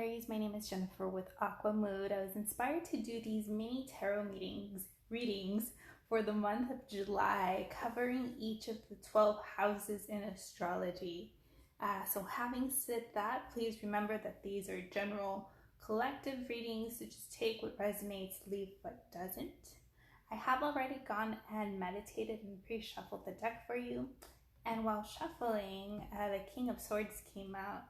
Aries, my name is Jennifer with Aqua Mood. I was inspired to do these mini tarot readings for the month of July, covering each of the 12 houses in astrology. So having said that, please remember that these are general collective readings, so just take what resonates, leave what doesn't. I have already gone and meditated and pre-shuffled the deck for you. And while shuffling, the King of Swords came out.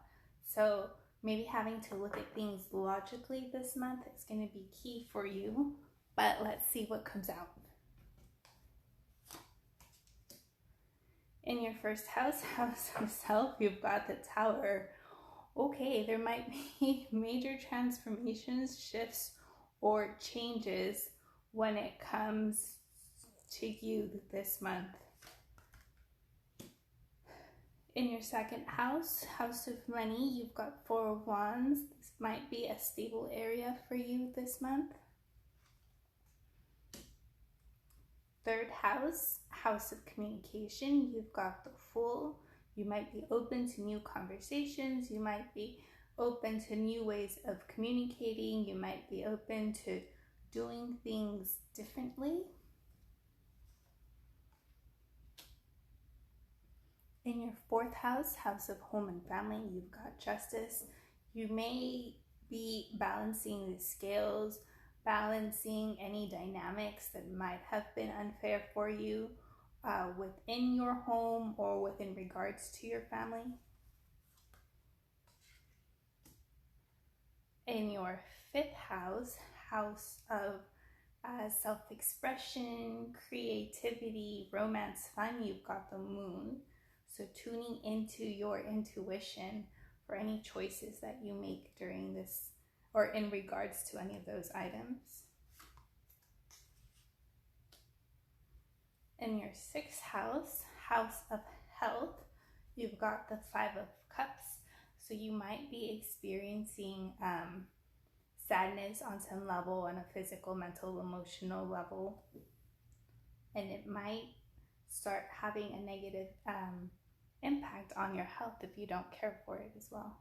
So maybe having to look at things logically this month is going to be key for you, but let's see what comes out. In your first house, house of self, you've got the Tower. Okay, there might be major transformations, shifts, or changes when it comes to you this month. In your second house, house of money, you've got Four of Wands. This might be a stable area for you this month. Third house, house of communication, you've got the Fool. You might be open to new conversations. You might be open to new ways of communicating. You might be open to doing things differently. In your fourth house, house of home and family, you've got Justice. You may be balancing the scales, balancing any dynamics that might have been unfair for you within your home or within regards to your family. In your fifth house, house of self-expression, creativity, romance, fun, you've got the Moon. So tuning into your intuition for any choices that you make during this or in regards to any of those items. In your sixth house, house of health, you've got the Five of Cups. So you might be experiencing sadness on some level, on a physical, mental, emotional level. And it might start having a negative impact on your health if you don't care for it as well.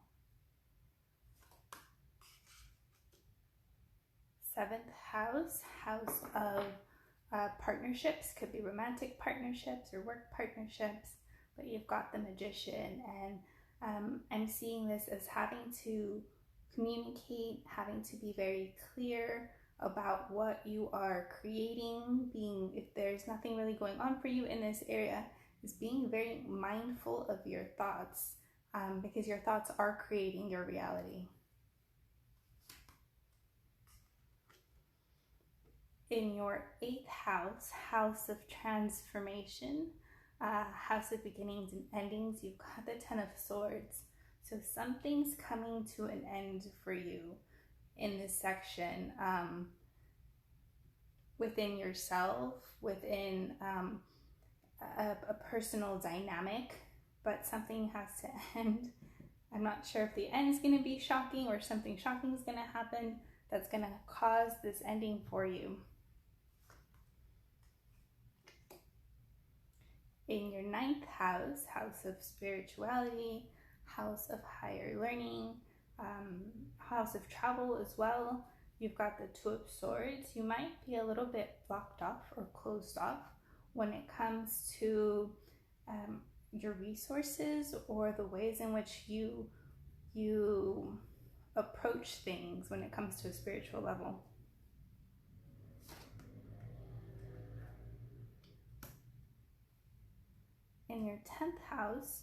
Seventh house, house of partnerships, could be romantic partnerships or work partnerships, but you've got the Magician, and I'm seeing this as having to communicate, having to be very clear about what you are creating, if there's nothing really going on for you in this area, is being very mindful of your thoughts, because your thoughts are creating your reality. In your eighth house, house of transformation, house of beginnings and endings, you've got the Ten of Swords. So something's coming to an end for you in this section, within yourself, within a personal dynamic, but something has to end. I'm not sure if the end is going to be shocking or something shocking is going to happen that's going to cause this ending for you. In your ninth house, house of spirituality, house of higher learning, house of travel as well, you've got the Two of Swords. You might be a little bit blocked off or closed off when it comes to your resources or the ways in which you approach things when it comes to a spiritual level. In your 10th house,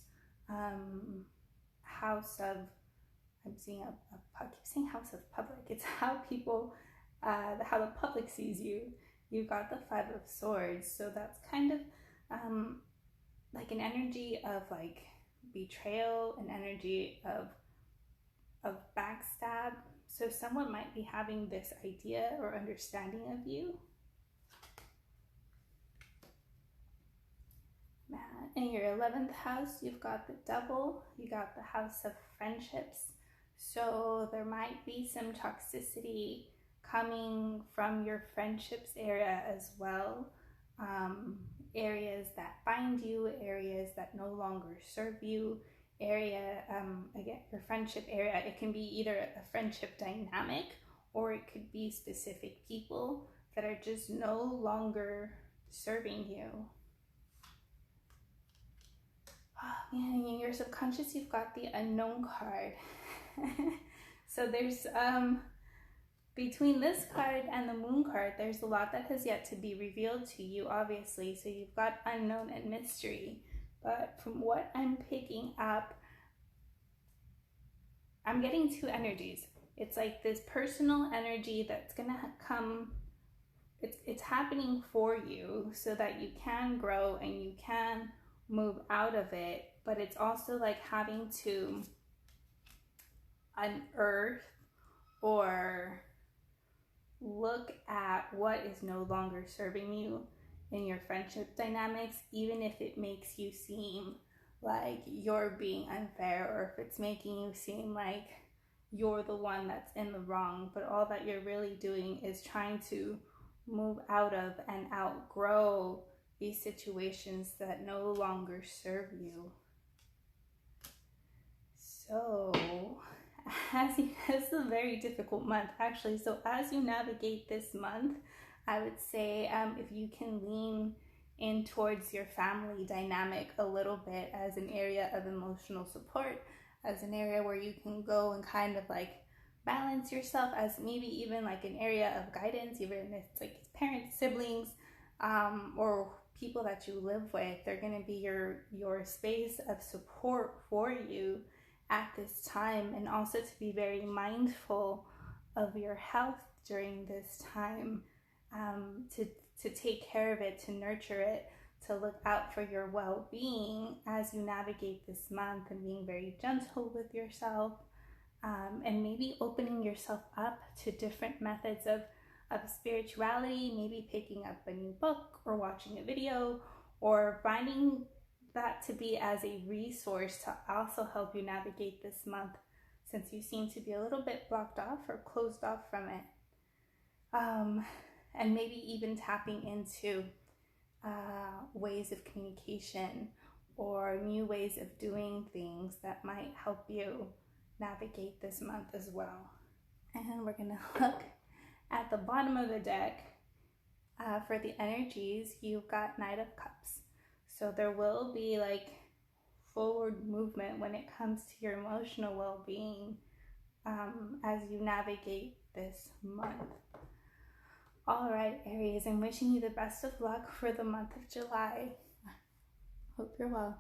house of, I'm seeing I keep saying house of public. It's how people, how the public sees you. You've got the Five of Swords. So that's kind of like an energy of like betrayal, an energy of backstab. So someone might be having this idea or understanding of you. In your 11th house, you've got the Devil. You got the house of friendships. So there might be some toxicity coming from your friendships area as well. Areas that bind you, areas that no longer serve you, area, again, your friendship area. It can be either a friendship dynamic, or it could be specific people that are just no longer serving you. Oh man, in your subconscious, you've got the unknown card. So there's between this card and the moon card, there's a lot that has yet to be revealed to you, obviously. So you've got unknown and mystery. But from what I'm picking up, I'm getting two energies. It's like this personal energy that's gonna come. It's happening for you so that you can grow and you can move out of it. But it's also like having to unearth or look at what is no longer serving you in your friendship dynamics, even if it makes you seem like you're being unfair, or if it's making you seem like you're the one that's in the wrong, but all that you're really doing is trying to move out of and outgrow these situations that no longer serve you. So it's a very difficult month, actually. So as you navigate this month, I would say if you can lean in towards your family dynamic a little bit as an area of emotional support, as an area where you can go and kind of like balance yourself, as maybe even like an area of guidance, even if it's like parents, siblings, or people that you live with. They're going to be your space of support for you at this time, and also to be very mindful of your health during this time, to take care of it, to nurture it, to look out for your well-being as you navigate this month, and being very gentle with yourself, and maybe opening yourself up to different methods of spirituality, maybe picking up a new book or watching a video, or finding that to be as a resource to also help you navigate this month, since you seem to be a little bit blocked off or closed off from it. And maybe even tapping into ways of communication or new ways of doing things that might help you navigate this month as well. And we're gonna look at the bottom of the deck. For the energies, you've got Knight of Cups. So there will be like forward movement when it comes to your emotional well-being as you navigate this month. All right, Aries, I'm wishing you the best of luck for the month of July. Hope you're well.